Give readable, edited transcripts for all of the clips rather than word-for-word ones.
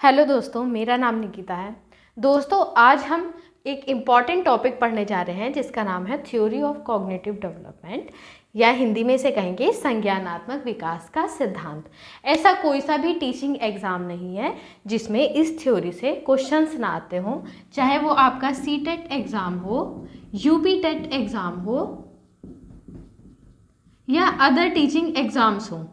Hello दोस्तों, मेरा नाम निकिता है। दोस्तों, आज हम एक इम्पॉर्टेंट टॉपिक पढ़ने जा रहे हैं जिसका नाम है थ्योरी ऑफ कॉग्निटिव डेवलपमेंट, या हिंदी में इसे कहेंगे संज्ञानात्मक विकास का सिद्धांत। ऐसा कोई सा भी टीचिंग एग्ज़ाम नहीं है जिसमें इस थ्योरी से क्वेश्चंस ना आते हों, चाहे वो आपका सीटेट एग्ज़ाम हो, यूपी टेट एग्ज़ाम हो या अदर टीचिंग एग्ज़ाम्स हों।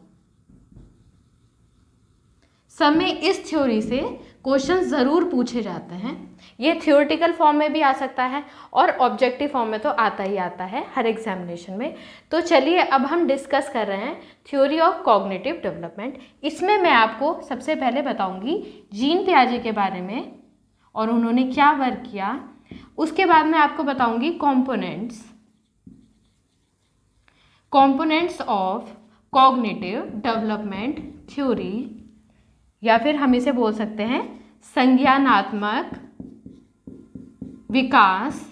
सब में इस थ्योरी से क्वेश्चंस ज़रूर पूछे जाते हैं। ये थ्योरेटिकल फॉर्म में भी आ सकता है और ऑब्जेक्टिव फॉर्म में तो आता ही आता है हर एग्जामिनेशन में। तो चलिए अब हम डिस्कस कर रहे हैं थ्योरी ऑफ कॉग्निटिव डेवलपमेंट। इसमें मैं आपको सबसे पहले बताऊंगी जीन पियाजे के बारे में और उन्होंने क्या वर्क किया। उसके बाद मैं आपको बताऊंगी components of cognitive development theory, या फिर हम इसे बोल सकते हैं संज्ञानात्मक विकास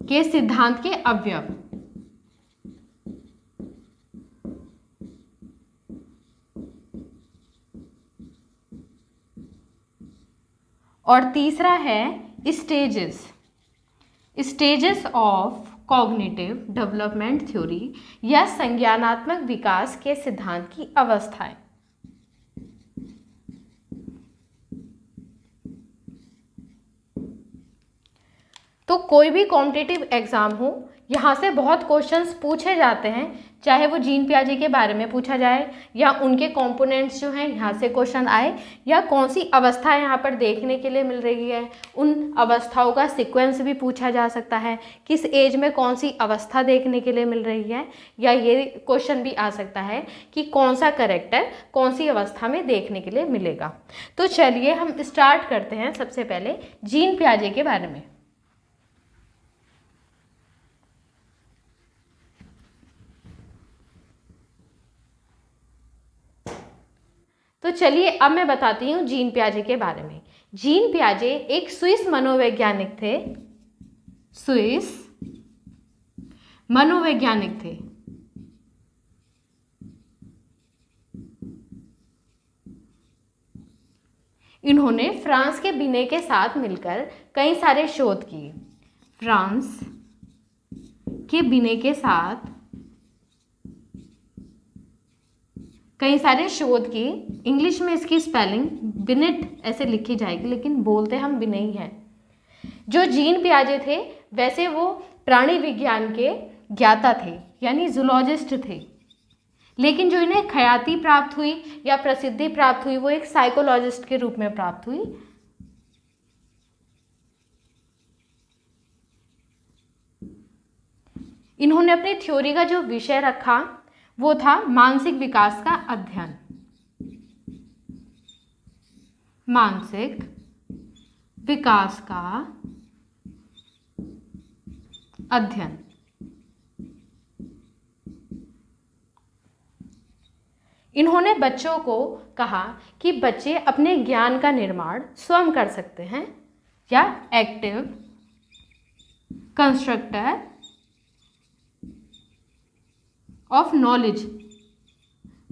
के सिद्धांत के अवयव। और तीसरा है stages of cognitive development theory, या संज्ञानात्मक विकास के सिद्धांत की अवस्थाएं। तो कोई भी कॉम्पिटिटिव एग्जाम हो, यहाँ से बहुत क्वेश्चंस पूछे जाते हैं, चाहे वो जीन पियाजे के बारे में पूछा जाए या उनके कंपोनेंट्स जो हैं यहाँ से क्वेश्चन आए, या कौन सी अवस्था यहाँ पर देखने के लिए मिल रही है, उन अवस्थाओं का सीक्वेंस भी पूछा जा सकता है, किस एज में कौन सी अवस्था देखने के लिए मिल रही है, या ये क्वेश्चन भी आ सकता है कि कौन सा कैरेक्टर कौन सी अवस्था में देखने के लिए मिलेगा। तो चलिए हम स्टार्ट करते हैं सबसे पहले जीन पियाजे के बारे में। तो चलिए अब मैं बताती हूँ जीन पियाजे के बारे में। जीन पियाजे एक स्विस मनोवैज्ञानिक थे। इन्होंने फ्रांस के बिने के साथ मिलकर कई सारे शोध किए। फ्रांस के बिने के साथ कई सारे शोध की। इंग्लिश में इसकी स्पेलिंग बिनेट ऐसे लिखी जाएगी, लेकिन बोलते हम बिने ही हैं। जो जीन पियाजे थे वैसे वो प्राणी विज्ञान के ज्ञाता थे, यानी जूलॉजिस्ट थे, लेकिन जो इन्हें ख्याति प्राप्त हुई या प्रसिद्धि प्राप्त हुई वो एक साइकोलॉजिस्ट के रूप में प्राप्त हुई। इन्होंने अपनी थ्योरी का जो विषय रखा वो था मानसिक विकास का अध्ययन। मानसिक विकास का अध्ययन। इन्होंने बच्चों को कहा कि बच्चे अपने ज्ञान का निर्माण स्वयं कर सकते हैं, या एक्टिव कंस्ट्रक्टर ऑफ नॉलेज।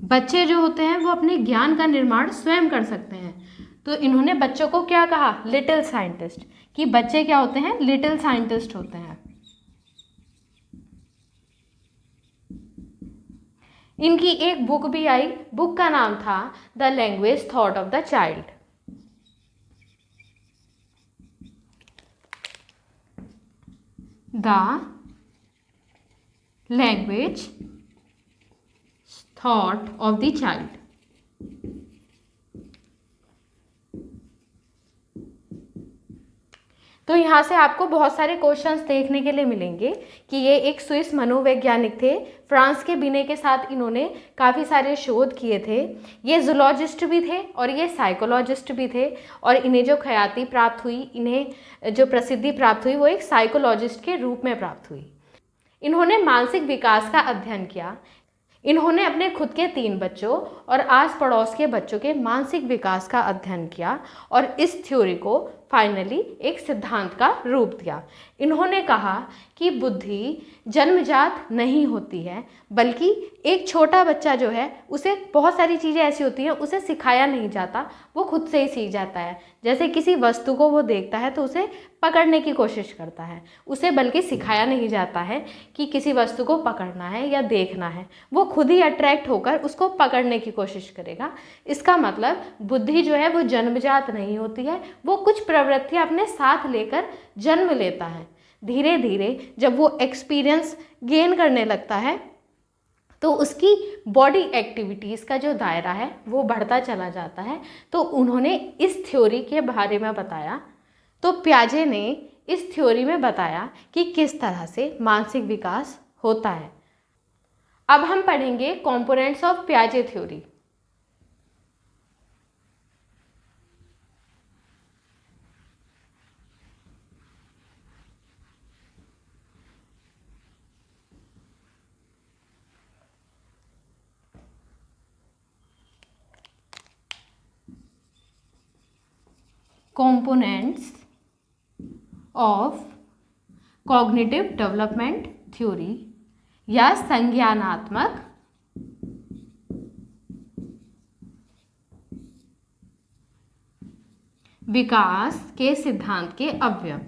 बच्चे जो होते हैं वो अपने ज्ञान का निर्माण स्वयं कर सकते हैं। तो इन्होंने बच्चों को क्या कहा? Little scientist. कि बच्चे क्या होते हैं? लिटिल साइंटिस्ट होते हैं। इनकी एक बुक भी आई, बुक का नाम था the language thought of the child. The language thought of the child. तो यहाँ से आपको बहुत सारे क्वेश्चंस देखने के लिए मिलेंगे कि ये एक स्विस मनोवैज्ञानिक थे। फ्रांस के बिने के साथ इन्होंने काफ़ी सारे शोध किए थे। ये जूलॉजिस्ट भी थे और ये साइकोलॉजिस्ट भी थे, और इन्हें जो ख्याति प्राप्त हुई, इन्हें जो प्रसिद्धि प्राप्त हुई वो एक साइकोलॉजिस्ट के रूप में प्राप्त हुई। इन्होंने मानसिक विकास का अध्ययन किया। इन्होंने अपने खुद के 3 बच्चों और आस पड़ोस के बच्चों के मानसिक विकास का अध्ययन किया और इस थ्योरी को फाइनली एक सिद्धांत का रूप दिया। इन्होंने कहा कि बुद्धि जन्मजात नहीं होती है, बल्कि एक छोटा बच्चा जो है उसे बहुत सारी चीज़ें ऐसी होती हैं उसे सिखाया नहीं जाता, वो खुद से ही सीख जाता है। जैसे किसी वस्तु को वो देखता है तो उसे पकड़ने की कोशिश करता है, उसे बल्कि सिखाया नहीं जाता है कि किसी वस्तु को पकड़ना है या देखना है, वो खुद ही अट्रैक्ट होकर उसको पकड़ने की कोशिश करेगा। इसका मतलब बुद्धि जो है वो जन्मजात नहीं होती है, वो कुछ प्रवृत्तियाँ अपने साथ लेकर जन्म लेता है। धीरे धीरे जब वो एक्सपीरियंस गेन करने लगता है तो उसकी बॉडी एक्टिविटीज़ का जो दायरा है वो बढ़ता चला जाता है। तो उन्होंने इस थ्योरी के बारे में बताया। तो पियाजे ने इस थ्योरी में बताया कि किस तरह से मानसिक विकास होता है। अब हम पढ़ेंगे कंपोनेंट्स ऑफ पियाजे theory. Components of cognitive development theory या संज्ञानात्मक विकास के सिद्धांत के अवयव।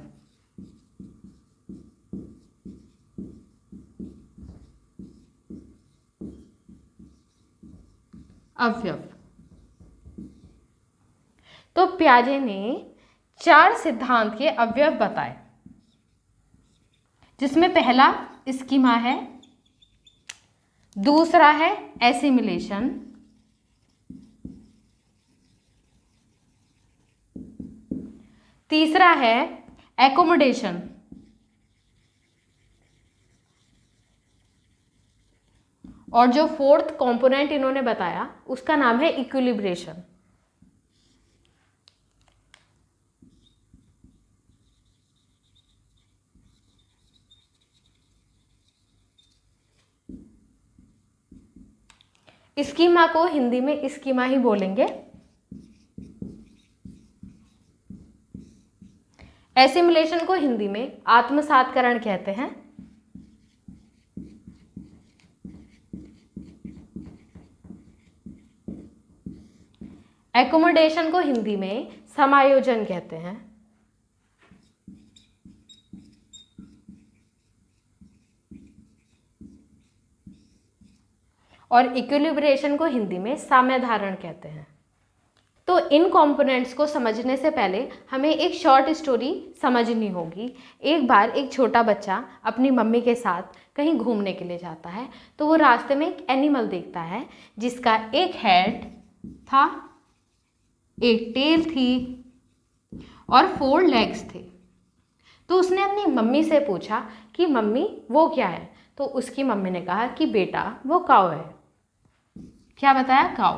तो पियाजे ने 4 सिद्धांत के अवयव बताए, जिसमें पहला स्कीमा है, दूसरा है एसिमिलेशन, तीसरा है एकोमोडेशन और जो फोर्थ कंपोनेंट इन्होंने बताया उसका नाम है इक्विलिब्रेशन। स्कीमा को हिंदी में स्कीमा ही बोलेंगे। एसिमिलेशन को हिंदी में आत्मसात्करण कहते हैं। एकोमोडेशन को हिंदी में समायोजन कहते हैं। और इक्विलिब्रेशन को हिंदी में साम्य धारण कहते हैं। तो इन कंपोनेंट्स को समझने से पहले हमें एक शॉर्ट स्टोरी समझनी होगी। एक बार एक छोटा बच्चा अपनी मम्मी के साथ कहीं घूमने के लिए जाता है, तो वो रास्ते में एक एनिमल देखता है जिसका एक हेड था, एक टेल थी और 4 लेग्स थे। तो उसने अपनी मम्मी से पूछा कि मम्मी वो क्या है? तो उसकी मम्मी ने कहा कि बेटा वो काऊ है। क्या बताया? काऊ।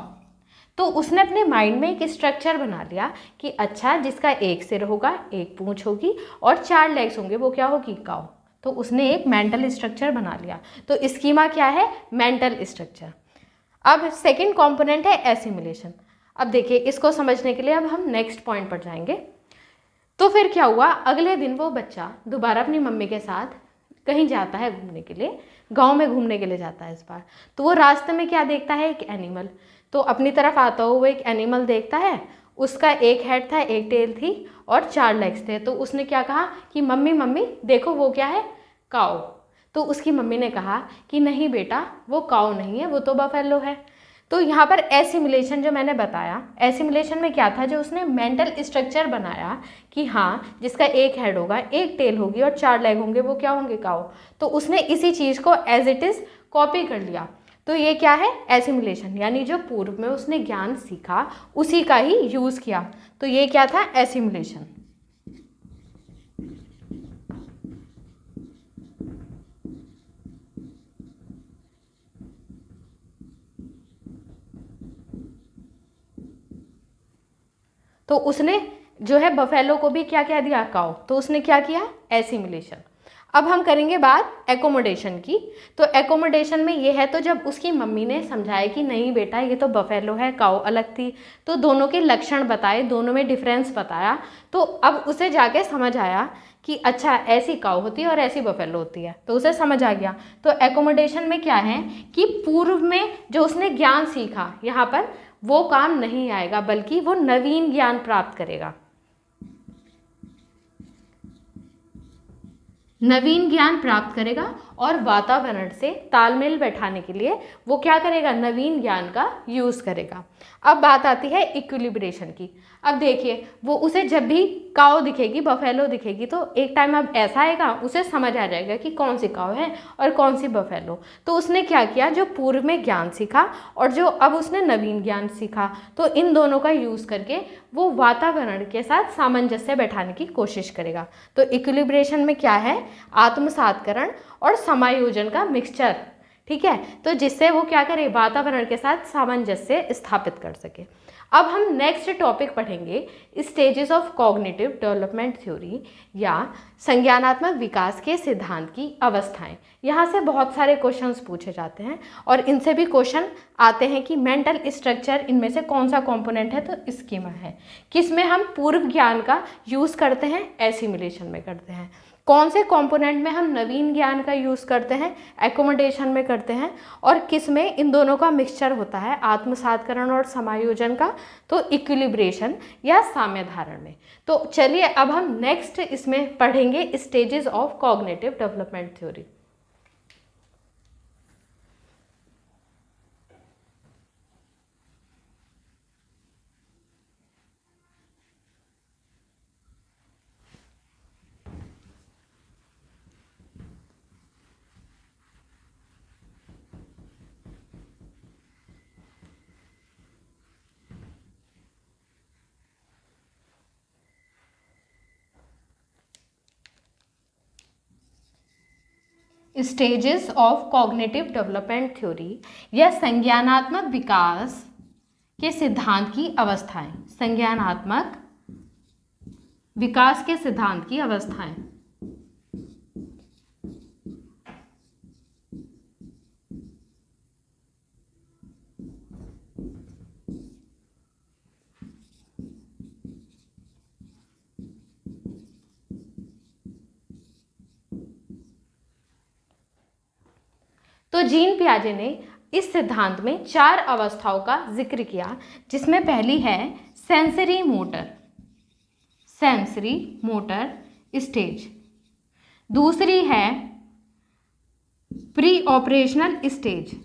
तो उसने अपने माइंड में एक स्ट्रक्चर बना लिया कि अच्छा, जिसका एक सिर होगा, एक पूंछ होगी और 4 लेग्स होंगे, वो क्या होगी? काऊ। तो उसने एक मेंटल स्ट्रक्चर बना लिया। तो स्कीमा क्या है? Mental structure. अब सेकंड कंपोनेंट है एसिमिलेशन। अब देखिए, इसको समझने के लिए अब हम नेक्स्ट पॉइंट पर जाएंगे। तो फिर क्या हुआ? अगले दिन वो बच्चा दोबारा अपनी मम्मी के साथ कहीं जाता है घूमने के लिए, गांव में घूमने के लिए जाता है इस बार। तो वो रास्ते में क्या देखता है? एक एनिमल। तो अपनी तरफ आता हुआ एक एनिमल देखता है, उसका एक हेड था, एक टेल थी और 4 लेग्स थे। तो उसने क्या कहा कि मम्मी मम्मी देखो वो क्या है? काऊ। तो उसकी मम्मी ने कहा कि नहीं बेटा, वो काऊ नहीं है, वो तो बफेलो है। तो यहाँ पर एसिमिलेशन जो मैंने बताया, एसिमिलेशन में क्या था? जो उसने मेंटल स्ट्रक्चर बनाया कि हाँ, जिसका एक हेड होगा, एक टेल होगी और 4 लेग होंगे, वो क्या होंगे? काऊ। तो उसने इसी चीज़ को एज इट इज़ कॉपी कर लिया। तो ये क्या है? एसिमिलेशन, यानी जो पूर्व में उसने ज्ञान सीखा उसी का ही यूज़ किया। तो ये क्या था? एसिमिलेशन। तो उसने जो है बफेलो को भी क्या कह दिया? काऊ। तो उसने क्या किया? एसिमिलेशन। अब हम करेंगे बात एकोमोडेशन की। तो एकोमोडेशन में ये है, तो जब उसकी मम्मी ने समझाया कि नहीं बेटा ये तो बफेलो है, काऊ अलग थी, तो दोनों के लक्षण बताए, दोनों में डिफरेंस बताया, तो अब उसे जाके समझ आया कि अच्छा ऐसी काऊ होती है और ऐसी बफेलो होती है, तो उसे समझ आ गया। तो एकोमोडेशन में क्या है कि पूर्व में जो उसने ज्ञान सीखा यहाँ पर वो काम नहीं आएगा, बल्कि वो नवीन ज्ञान प्राप्त करेगा। नवीन ज्ञान प्राप्त करेगा और वातावरण से तालमेल बैठाने के लिए वो क्या करेगा, नवीन ज्ञान का यूज़ करेगा। अब बात आती है इक्विलिब्रेशन की। अब देखिए वो उसे जब भी काऊ दिखेगी, बफेलो दिखेगी, तो एक टाइम अब ऐसा आएगा उसे समझ आ जाएगा कि कौन सी काऊ है और कौन सी बफेलो। तो उसने क्या किया, जो पूर्व में ज्ञान सीखा और जो अब उसने नवीन ज्ञान सीखा, तो इन दोनों का यूज़ करके वो वातावरण के साथ सामंजस्य बैठाने की कोशिश करेगा। तो इक्विलिब्रेशन में क्या है, आत्मसातकरण और समायोजन का मिक्सचर, ठीक है, तो जिससे वो क्या करे, वातावरण के साथ सामंजस्य स्थापित कर सके। अब हम नेक्स्ट टॉपिक पढ़ेंगे stages of cognitive development theory या संज्ञानात्मक विकास के सिद्धांत की अवस्थाएं। यहाँ से बहुत सारे क्वेश्चंस पूछे जाते हैं और इनसे भी क्वेश्चन आते हैं कि मेंटल स्ट्रक्चर इनमें से कौन सा कंपोनेंट है, तो स्कीमा है, किसमें हम पूर्व ज्ञान का यूज़ करते हैं, एसिमिलेशन में करते हैं, कौन से कंपोनेंट में हम नवीन ज्ञान का यूज़ करते हैं, एकोमोडेशन में करते हैं, और किस में इन दोनों का मिक्सचर होता है, आत्मसातकरण और समायोजन का, तो इक्विलिब्रेशन या साम्य धारण में। तो चलिए अब हम नेक्स्ट इसमें पढ़ेंगे stages of cognitive development theory. Stages of cognitive development theory या संज्ञानात्मक विकास के सिद्धांत की अवस्थाएं, संज्ञानात्मक विकास के सिद्धांत की अवस्थाएं। तो जीन पियाजे ने इस सिद्धांत में 4 अवस्थाओं का जिक्र किया, जिसमें पहली है सेंसरी मोटर स्टेज, दूसरी है pre operational stage.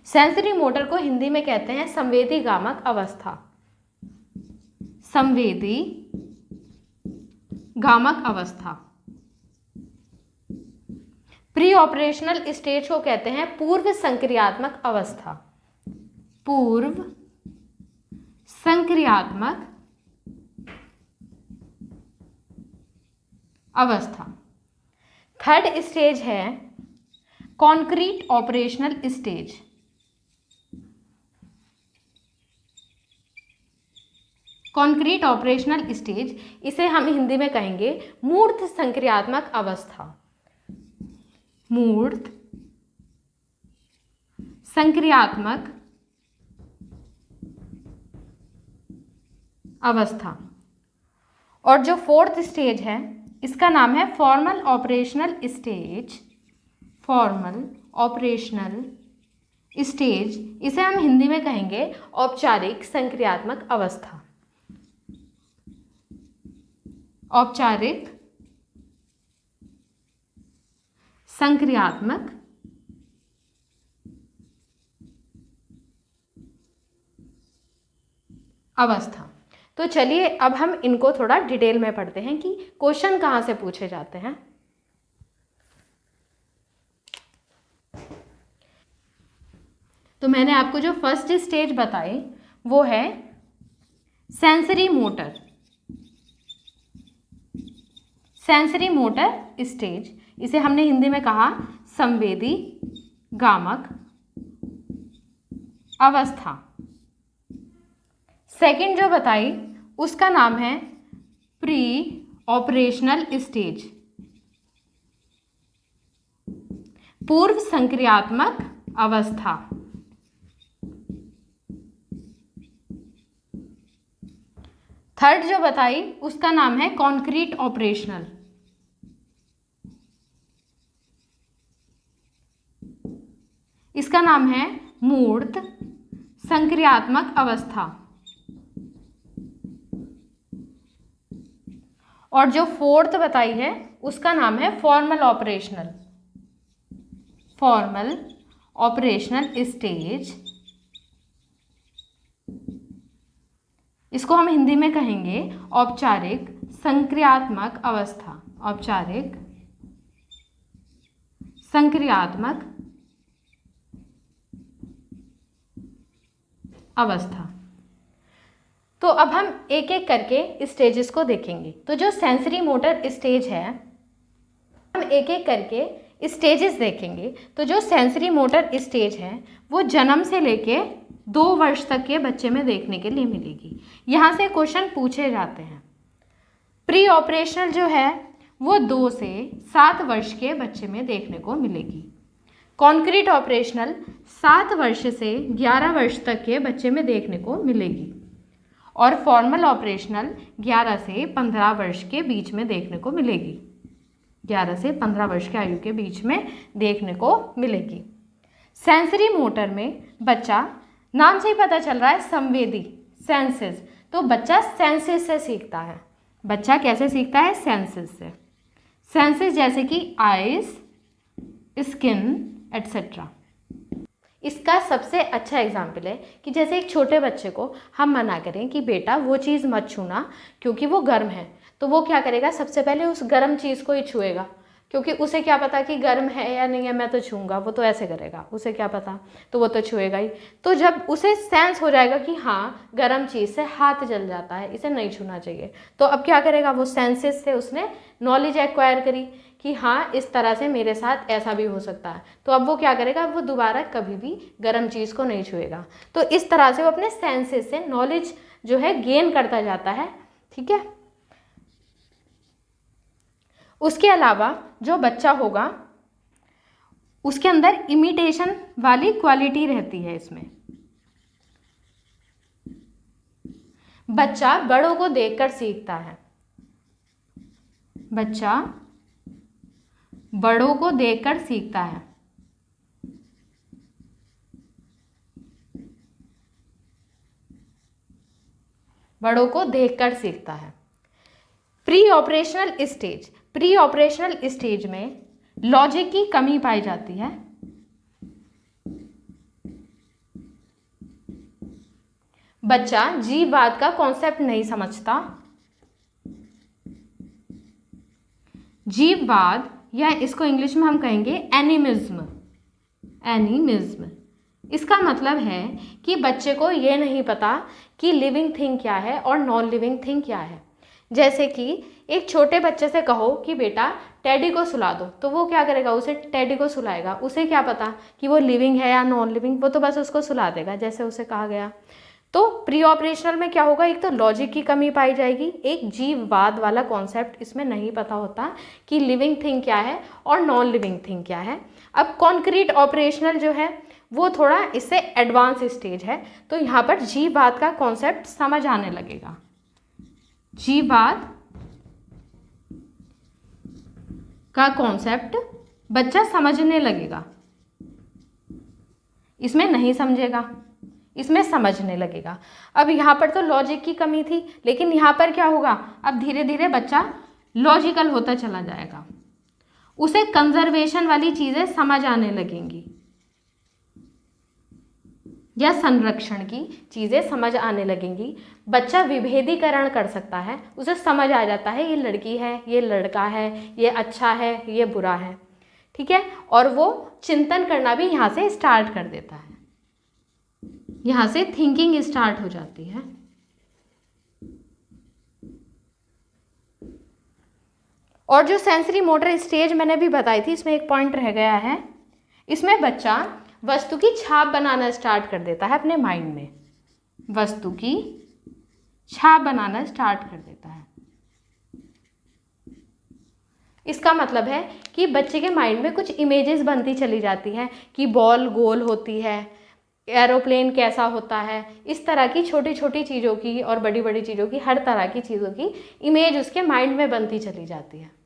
Sensory motor को हिंदी में कहते हैं संवेदी गामक अवस्था, संवेदी गामक अवस्था। प्री ऑपरेशनल स्टेज को कहते हैं पूर्व संक्रियात्मक अवस्था, पूर्व संक्रियात्मक अवस्था। थर्ड स्टेज है concrete operational stage, concrete operational stage, इसे हम हिंदी में कहेंगे मूर्त संक्रियात्मक अवस्था, मूर्त संक्रियात्मक अवस्था। और जो फोर्थ स्टेज है इसका नाम है formal operational stage, formal operational stage, इसे हम हिंदी में कहेंगे औपचारिक संक्रियात्मक अवस्था, औपचारिक संक्रियात्मक अवस्था। तो चलिए अब हम इनको थोड़ा डिटेल में पढ़ते हैं कि क्वेश्चन कहाँ से पूछे जाते हैं। तो मैंने आपको जो फर्स्ट स्टेज बताई वो है sensory motor, sensory motor stage, इसे हमने हिंदी में कहा संवेदी गामक अवस्था। सेकंड जो बताई उसका नाम है प्री ऑपरेशनल स्टेज, पूर्व संक्रियात्मक अवस्था। थर्ड जो बताई उसका नाम है कॉन्क्रीट ऑपरेशनल, इसका नाम है मूर्त संक्रियात्मक अवस्था। और जो फोर्थ बताई है उसका नाम है formal operational, formal operational stage, इसको हम हिंदी में कहेंगे औपचारिक संक्रियात्मक अवस्था, औपचारिक संक्रियात्मक अवस्था। तो अब हम एक एक करके स्टेजेस को देखेंगे। तो जो सेंसरी मोटर स्टेज है, हम एक एक करके स्टेजेस देखेंगे। तो जो सेंसरी मोटर स्टेज है वो जन्म से लेके 2 वर्ष तक के बच्चे में देखने के लिए मिलेगी। यहाँ से क्वेश्चन पूछे जाते हैं। प्री ऑपरेशनल जो है वो 2 से 7 वर्ष के बच्चे में देखने को मिलेगी। कॉन्क्रीट ऑपरेशनल 7 वर्ष से 11 वर्ष तक के बच्चे में देखने को मिलेगी। और फॉर्मल ऑपरेशनल 11 से 15 वर्ष के बीच में देखने को मिलेगी, 11 से 15 वर्ष की आयु के बीच में देखने को मिलेगी। सेंसरी मोटर में बच्चा, नाम से ही पता चल रहा है संवेदी, सेंसेस, तो बच्चा सेंसेस से सीखता है। बच्चा कैसे सीखता है? सेंसेस से। सेंसेस जैसे कि आइज, स्किन एटसेट्रा। इसका सबसे अच्छा एग्जाम्पल है कि जैसे एक छोटे बच्चे को हम मना करें कि बेटा वो चीज़ मत छूना क्योंकि वो गर्म है, तो वो क्या करेगा? सबसे पहले उस गर्म चीज़ को ही छुएगा, क्योंकि उसे क्या पता कि गर्म है या नहीं है, मैं तो छूँगा, वो तो ऐसे करेगा, उसे क्या पता, तो वो तो छुएगा ही। तो जब उसे सेंस हो जाएगा कि हाँ गर्म चीज़ से हाथ जल जाता है, इसे नहीं छूना चाहिए, तो अब क्या करेगा? वो सेंसेस से उसने नॉलेज एक्वायर करी कि हाँ इस तरह से मेरे साथ ऐसा भी हो सकता है, तो अब वो क्या करेगा? वो दोबारा कभी भी गर्म चीज़ को नहीं छुएगा। तो इस तरह से वो अपने सेंसेस से नॉलेज जो है गेन करता जाता है, ठीक है। उसके अलावा जो बच्चा होगा उसके अंदर इमिटेशन वाली क्वालिटी रहती है। इसमें बच्चा बड़ों को देखकर सीखता है, बच्चा बड़ों को देखकर सीखता है। बड़ों को देखकर सीखता है। Pre operational stage, pre operational stage में लॉजिक की कमी पाई जाती है। बच्चा जीववाद का कॉन्सेप्ट नहीं समझता। जीववाद, या इसको इंग्लिश में हम कहेंगे एनिमिज्म, एनिमिज्म। इसका मतलब है कि बच्चे को ये नहीं पता कि लिविंग थिंग क्या है और नॉन लिविंग थिंग क्या है। जैसे कि एक छोटे बच्चे से कहो कि बेटा टेडी को सुला दो, तो वो क्या करेगा? उसे टेडी को सुलाएगा। उसे क्या पता कि वो लिविंग है या नॉन लिविंग, वो तो बस उसको सुला देगा जैसे उसे कहा गया। तो प्री ऑपरेशनल में क्या होगा? एक तो लॉजिक की कमी पाई जाएगी, एक जीववाद वाला कॉन्सेप्ट इसमें नहीं पता होता कि लिविंग थिंग क्या है और नॉन लिविंग थिंग क्या है। अब कॉन्क्रीट ऑपरेशनल जो है वो थोड़ा इससे एडवांस स्टेज है, तो यहाँ पर जीववाद का कॉन्सेप्ट समझ आने लगेगा। जीववाद का कॉन्सेप्ट बच्चा समझने लगेगा, इसमें नहीं समझेगा, इसमें समझने लगेगा। अब यहाँ पर तो लॉजिक की कमी थी, लेकिन यहाँ पर क्या होगा? अब धीरे धीरे बच्चा लॉजिकल होता चला जाएगा, उसे कंजर्वेशन वाली चीज़ें समझ आने लगेंगी या संरक्षण की चीज़ें समझ आने लगेंगी। बच्चा विभेदीकरण कर सकता है, उसे समझ आ जाता है ये लड़की है, ये लड़का है, ये अच्छा है, ये बुरा है, ठीक है। और वो चिंतन करना भी यहाँ से स्टार्ट कर देता है, यहाँ से थिंकिंग स्टार्ट हो जाती है। और जो सेंसरी मोटर स्टेज मैंने भी बताई थी, इसमें एक पॉइंट रह गया है। इसमें बच्चा वस्तु की छाप बनाना स्टार्ट कर देता है अपने माइंड में, वस्तु की छाप बनाना स्टार्ट कर देता है। इसका मतलब है कि बच्चे के माइंड में कुछ इमेजेस बनती चली जाती हैं कि बॉल गोल होती है, एरोप्लेन कैसा होता है, इस तरह की छोटी छोटी चीज़ों की और बड़ी बड़ी चीज़ों की, हर तरह की चीज़ों की इमेज उसके माइंड में बनती चली जाती है।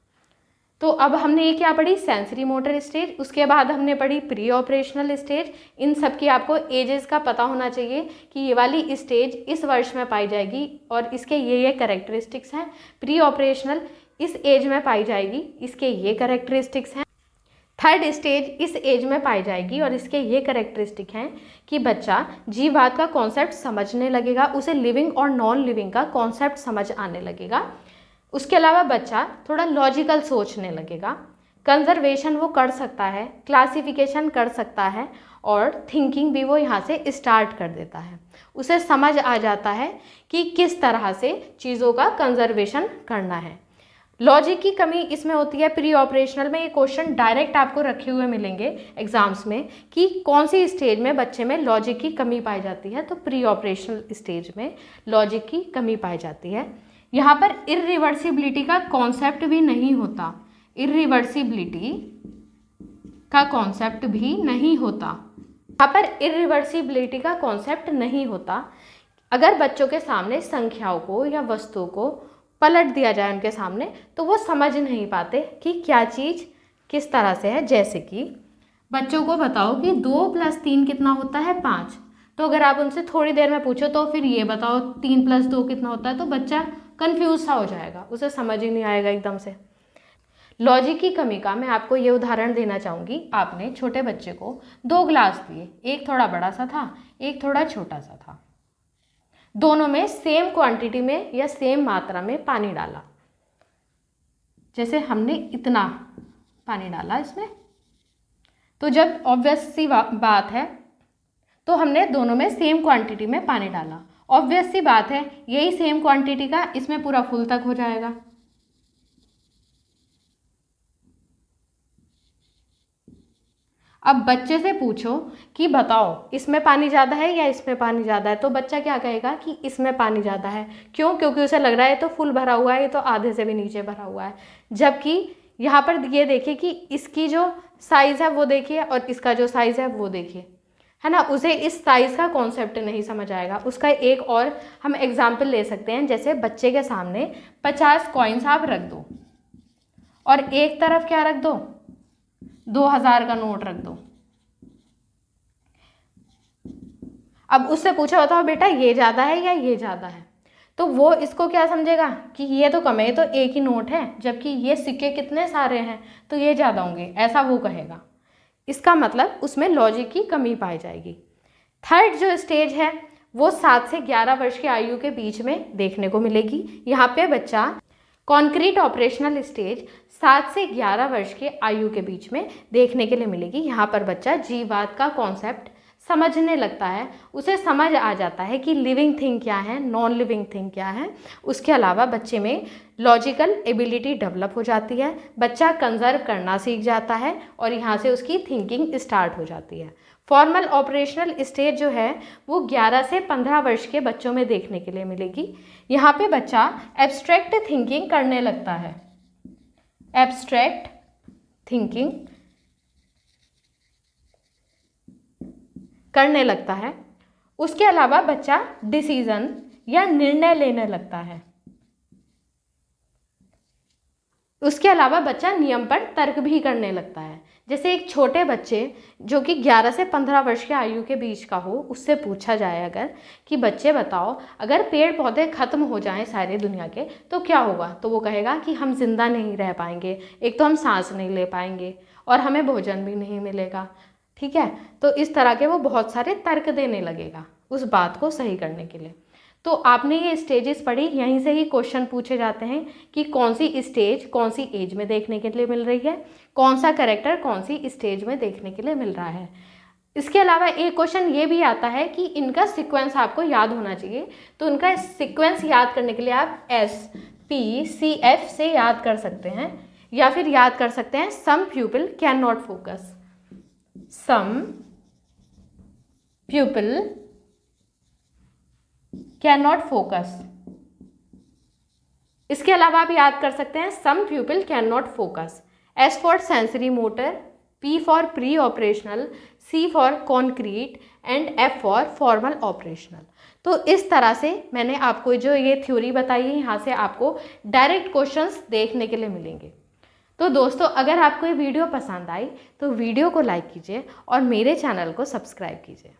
तो अब हमने ये क्या पढ़ी, सेंसरी मोटर स्टेज, उसके बाद हमने पढ़ी प्री ऑपरेशनल स्टेज। इन सब की आपको एजेस का पता होना चाहिए कि ये वाली स्टेज इस वर्ष में पाई जाएगी और इसके ये कैरेक्टरिस्टिक्स हैं। प्री ऑपरेशनल इस एज में पाई जाएगी, इसके ये कैरेक्टरिस्टिक्स हैं। थर्ड स्टेज इस एज में पाई जाएगी और इसके ये कैरेक्टरिस्टिक हैं कि बच्चा जीववाद का कॉन्सेप्ट समझने लगेगा, उसे लिविंग और नॉन लिविंग का कॉन्सेप्ट समझ आने लगेगा। उसके अलावा बच्चा थोड़ा लॉजिकल सोचने लगेगा, कंजर्वेशन वो कर सकता है, क्लासिफिकेशन कर सकता है और थिंकिंग भी वो यहाँ से स्टार्ट कर देता है। उसे समझ आ जाता है कि किस तरह से चीज़ों का कंजर्वेशन करना है। लॉजिक की कमी इसमें होती है प्री ऑपरेशनल में। ये क्वेश्चन डायरेक्ट आपको रखे हुए मिलेंगे एग्जाम्स में कि कौन सी स्टेज में बच्चे में लॉजिक की कमी पाई जाती है, तो प्री ऑपरेशनल स्टेज में लॉजिक की कमी पाई जाती है। यहाँ पर इरिवर्सिबिलिटी का कॉन्सेप्ट भी नहीं होता, इरिवर्सिबिलिटी का कॉन्सेप्ट भी नहीं होता, यहाँ पर इरिवर्सिबिलिटी का कॉन्सेप्ट नहीं होता। अगर बच्चों के सामने संख्याओं को या वस्तुओं को पलट दिया जाए उनके सामने, तो वो समझ नहीं पाते कि क्या चीज़ किस तरह से है। जैसे कि बच्चों को बताओ कि 2 + 3 कितना होता है, 5। तो अगर आप उनसे थोड़ी देर में पूछो तो फिर ये बताओ 3 + 2 कितना होता है, तो बच्चा कंफ्यूज सा हो जाएगा, उसे समझ ही नहीं आएगा एकदम से। लॉजिक की कमी का मैं आपको ये उदाहरण देना चाहूँगी। आपने छोटे बच्चे को 2 गिलास दिए, एक थोड़ा बड़ा सा था, एक थोड़ा छोटा सा था। दोनों में सेम क्वांटिटी में या सेम मात्रा में पानी डाला। जैसे हमने इतना पानी डाला इसमें, तो जब ऑब्वियस सी बात है तो हमने दोनों में सेम क्वांटिटी में पानी डाला। ऑब्वियस सी बात है यही सेम क्वांटिटी का इसमें पूरा फुल तक हो जाएगा। अब बच्चे से पूछो कि बताओ इसमें पानी ज़्यादा है या इसमें पानी ज़्यादा है, तो बच्चा क्या कहेगा कि इसमें पानी ज़्यादा है। क्यों? क्योंकि उसे लग रहा है तो फुल भरा हुआ है, ये तो आधे से भी नीचे भरा हुआ है। जबकि यहाँ पर ये देखिए कि इसकी जो साइज़ है वो देखिए और इसका जो साइज़ है वो देखिए, है ना। उसे इस साइज़ का कॉन्सेप्ट नहीं समझ आएगा। उसका एक और हम एग्जाम्पल ले सकते हैं। जैसे बच्चे के सामने 50 कॉइन्स आप रख दो और एक तरफ क्या रख दो, 2000 का नोट रख दो। अब उससे पूछा होता है बेटा ये ज़्यादा है या ये ज़्यादा है, तो वो इसको क्या समझेगा कि ये तो कम है, ये तो एक ही नोट है, जबकि ये सिक्के कितने सारे हैं तो ये ज़्यादा होंगे, ऐसा वो कहेगा। इसका मतलब उसमें लॉजिक की कमी पाई जाएगी। थर्ड जो स्टेज है वो 7 से 11 वर्ष की आयु के बीच में देखने को मिलेगी। यहाँ पे बच्चा कॉन्क्रीट ऑपरेशनल स्टेज 7 से 11 वर्ष के आयु के बीच में देखने के लिए मिलेगी। यहाँ पर बच्चा जीववाद का कॉन्सेप्ट समझने लगता है, उसे समझ आ जाता है कि लिविंग थिंग क्या है, नॉन लिविंग थिंग क्या है। उसके अलावा बच्चे में लॉजिकल एबिलिटी डेवलप हो जाती है, बच्चा कंजर्व करना सीख जाता है और यहाँ से उसकी थिंकिंग स्टार्ट हो जाती है। फॉर्मल ऑपरेशनल स्टेज जो है वो 11 से 15 वर्ष के बच्चों में देखने के लिए मिलेगी। यहाँ पे बच्चा एब्स्ट्रैक्ट थिंकिंग करने लगता है, एब्स्ट्रैक्ट थिंकिंग करने लगता है। उसके अलावा बच्चा डिसीजन या निर्णय लेने लगता है। उसके अलावा बच्चा नियम पर तर्क भी करने लगता है। जैसे एक छोटे बच्चे जो कि 11 से 15 वर्ष के आयु के बीच का हो, उससे पूछा जाए अगर कि बच्चे बताओ अगर पेड़ पौधे खत्म हो जाएं सारे दुनिया के तो क्या होगा, तो वो कहेगा कि हम जिंदा नहीं रह पाएंगे, एक तो हम सांस नहीं ले पाएंगे और हमें भोजन भी नहीं मिलेगा। ठीक है, तो इस तरह के वो बहुत सारे तर्क देने लगेगा उस बात को सही करने के लिए। तो आपने ये स्टेजेस पढ़ी, यहीं से ही क्वेश्चन पूछे जाते हैं कि कौन सी स्टेज कौन सी एज में देखने के लिए मिल रही है, कौन सा कैरेक्टर कौन सी स्टेज में देखने के लिए मिल रहा है। इसके अलावा एक क्वेश्चन ये भी आता है कि इनका सीक्वेंस आपको याद होना चाहिए। तो उनका सीक्वेंस याद करने के लिए आप SPCF से याद कर सकते हैं या फिर याद कर सकते हैं some people can not focus, some people can not focus. इसके अलावा आप याद कर सकते हैं some people can not focus, S for sensory motor, P for pre operational, C for concrete and F for formal operational. तो इस तरह से मैंने आपको जो ये थ्योरी बताई है, यहाँ से आपको डायरेक्ट क्वेश्चंस देखने के लिए मिलेंगे। तो दोस्तों, अगर आपको ये वीडियो पसंद आई तो वीडियो को लाइक कीजिए और मेरे चैनल को सब्सक्राइब कीजिए।